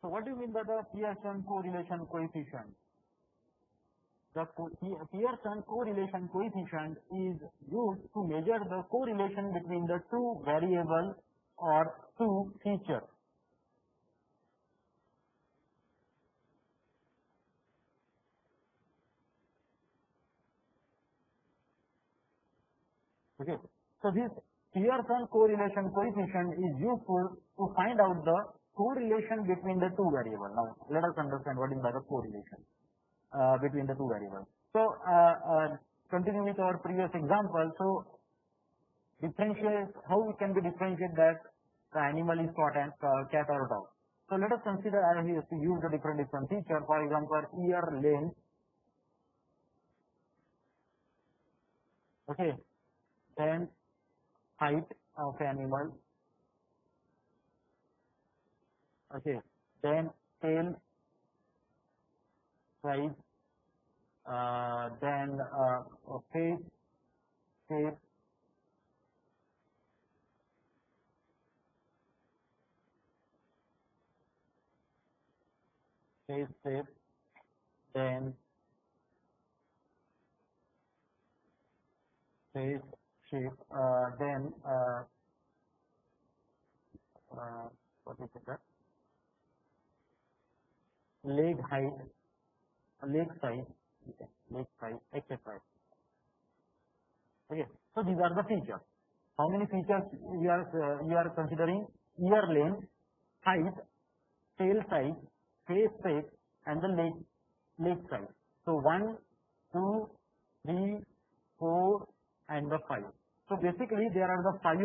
So what do you mean by the Pearson correlation coefficient? The Pearson correlation coefficient is used to measure the correlation between the two variables or two features. Okay. So this Pearson correlation coefficient is useful to find out the correlation between the two variables. Now let us understand what is the correlation between the two variables. So continuing with our previous example, so differentiate, how we can be differentiate that the animal is cat or dog. So let us consider I have to use the different feature. For example, ear length. Okay. Then height of animal. Okay. Then tail size. Then face shape. Face shape. Then face shape. Then what is it? Leg height, leg size, etc. Okay. So these are the features. How many features you are considering? Ear length, height, tail size, face shape, and the leg size. So 1, 2, 3, 4, and the 5. So basically there are the five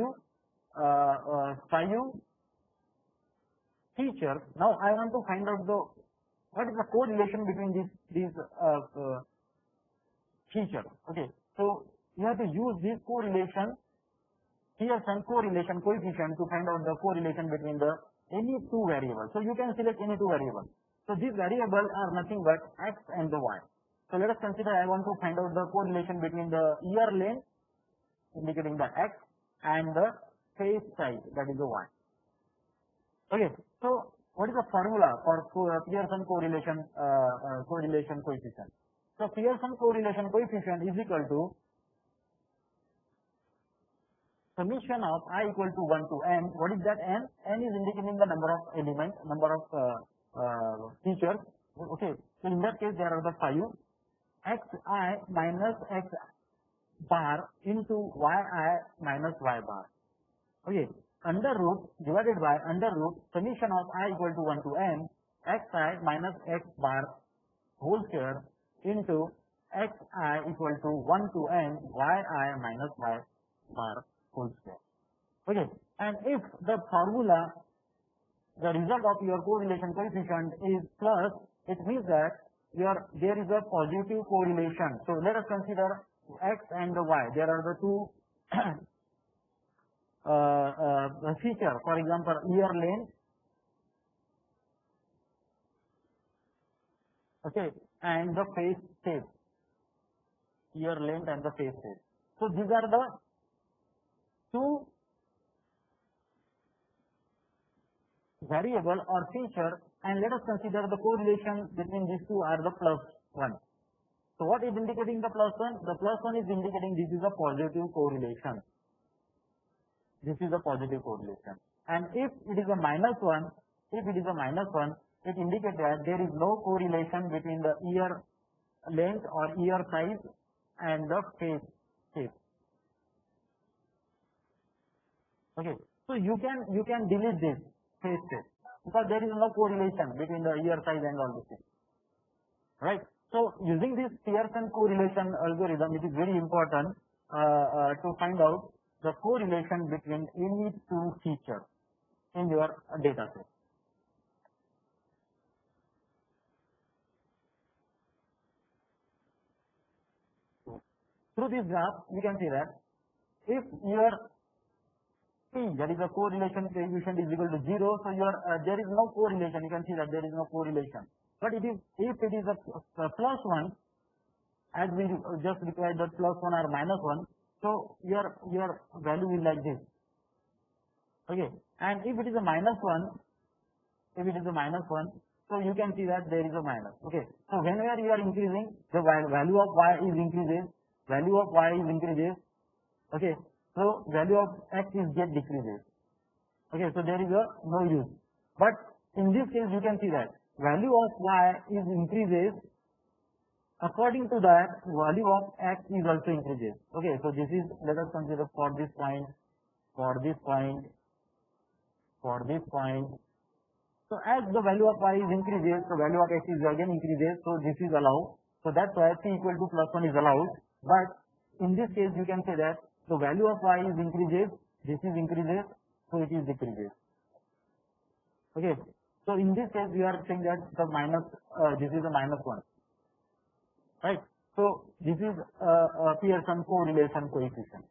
features. Now I want to find out what is the correlation between these features. Okay. So you have to use this correlation, Pearson correlation coefficient, to find out the correlation between any two variables. So you can select any two variables. So these variables are nothing but x and the y. So let us consider I want to find out the correlation between the ear length, indicating the x, and the face size, that is the y. Okay. So what is the formula for Pearson correlation coefficient? So Pearson correlation coefficient is equal to summation of I equal to 1 to n. What is that n? N is indicating the number of elements, number of features. Okay. So in that case there are the 5. Xi minus x bar into yi minus y bar. Okay. Under root divided by under root summation of I equal to 1 to n xi minus x bar whole square into xi equal to 1 to n yi minus y bar whole square. Okay. And if the formula, the result of your correlation coefficient is plus, it means that there is a positive correlation. So let us consider x and the y. There are the two feature. For example, ear length. Okay. And the face shape. Ear length and the face shape. So these are the two variable or feature, and let us consider the correlation between these two are the plus 1. So what is indicating the plus 1? The plus 1 is indicating this is a positive correlation. This is a positive correlation. And if it is a minus 1, it indicates that there is no correlation between the ear length or ear size and the face shape. Okay. So you can delete this face shape because there is no correlation between the ear size and all these things. Right. So using this Pearson correlation algorithm, it is very important to find out the correlation between any two features in your data set. Through this graph, we can see that if your P, that is the correlation coefficient, is equal to 0, so there is no correlation. You can see that there is no correlation. But if it is a plus 1, as we just required that plus 1 or minus 1, so your value is like this. Okay. And if it is a minus 1, if it is a minus 1, so you can see that there is a minus. Okay. So whenever you are increasing, the value of y is increases, value of y is increases. Okay. So value of x is get decreases. Okay. So there is a no use. But in this case, you can see that value of y is increases. According to that, value of x is also increases. Okay. So this is, let us consider for this point, for this point, for this point. So as the value of y is increases, the value of x is again increases. So this is allowed. So that's why c equal to plus 1 is allowed. But in this case, you can say that the value of y is increases, this is increases, so it is decreases. Okay. So in this case, we are saying that the minus, this is a minus 1. Right. So this is Pearson correlation coefficient.